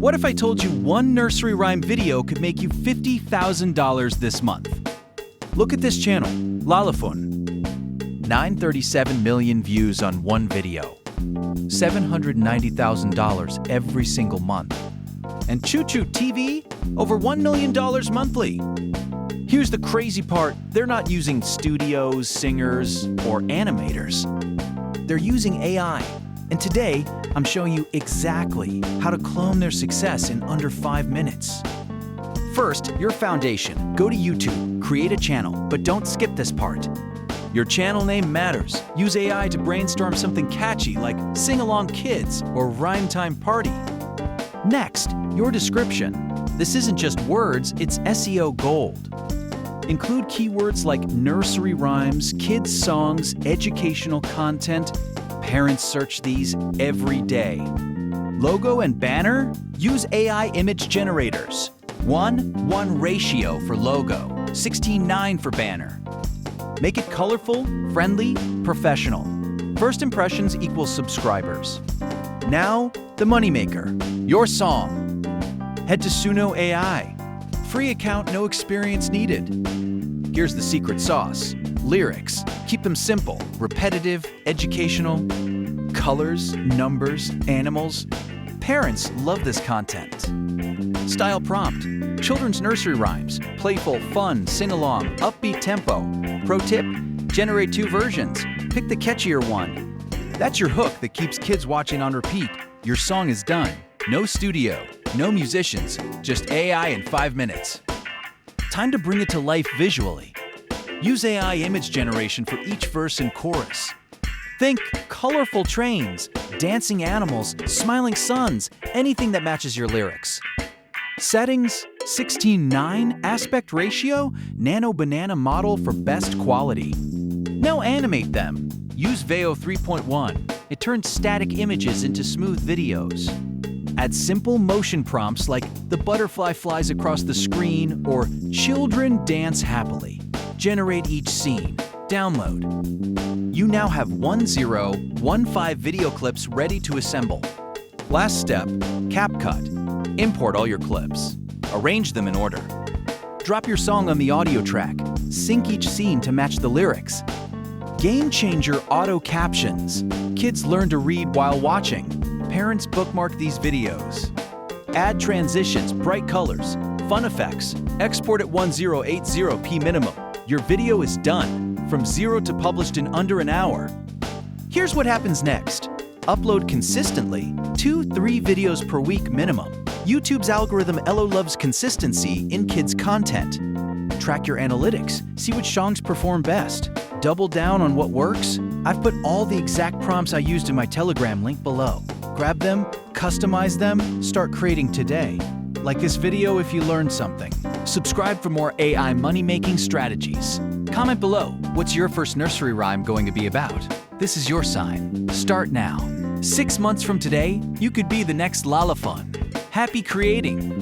What if I told you one nursery rhyme video could make you $50,000 this month? Look at this channel, LalaFun. 937 million views on one video. $790,000 every single month. And ChuChu TV, over $1 million monthly. Here's the crazy part, they're not using studios, singers, or animators. They're using AI. And today, I'm showing you exactly how to clone their success in under 5 minutes. First, your foundation. Go to YouTube, create a channel, but don't skip this part. Your channel name matters. Use AI to brainstorm something catchy like Sing Along Kids or Rhyme Time Party. Next, your description. This isn't just words, it's SEO gold. Include keywords like nursery rhymes, kids songs, educational content. Parents search these every day. Logo and banner? Use AI image generators. 1:1 ratio for logo, 16:9 for banner. Make it colorful, friendly, professional. First impressions equals subscribers. Now, the moneymaker, your song. Head to Suno AI. Free account, no experience needed. Here's the secret sauce. Lyrics. Keep them simple, repetitive, educational. Colors, numbers, animals. Parents love this content. Style prompt. Children's nursery rhymes. Playful, fun, sing-along, upbeat tempo. Pro tip, generate 2 versions. Pick the catchier one. That's your hook that keeps kids watching on repeat. Your song is done. No studio, no musicians, just AI in 5 minutes. Time to bring it to life visually. Use AI image generation for each verse and chorus. Think colorful trains, dancing animals, smiling suns, anything that matches your lyrics. Settings, 16:9 aspect ratio, nano banana model for best quality. Now animate them. Use Veo 3.1. It turns static images into smooth videos. Add simple motion prompts like the butterfly flies across the screen or children dance happily. Generate each scene. Download. You now have 1015 video clips ready to assemble. Last step, CapCut. Import all your clips. Arrange them in order. Drop your song on the audio track. Sync each scene to match the lyrics. Game changer auto-captions. Kids learn to read while watching. Parents bookmark these videos. Add transitions, bright colors, fun effects. Export at 1080p minimum. Your video is done, from 0 to published in under an hour. Here's what happens next. Upload consistently, 2-3 videos per week minimum. YouTube's algorithm loves consistency in kids' content. Track your analytics, see which songs perform best. Double down on what works. I've put all the exact prompts I used in my Telegram link below. Grab them, customize them, start creating today. Like this video if you learned something. Subscribe for more AI money-making strategies. Comment below, what's your first nursery rhyme going to be about? This is your sign. Start now. 6 months from today, you could be the next LalaFun. Happy creating!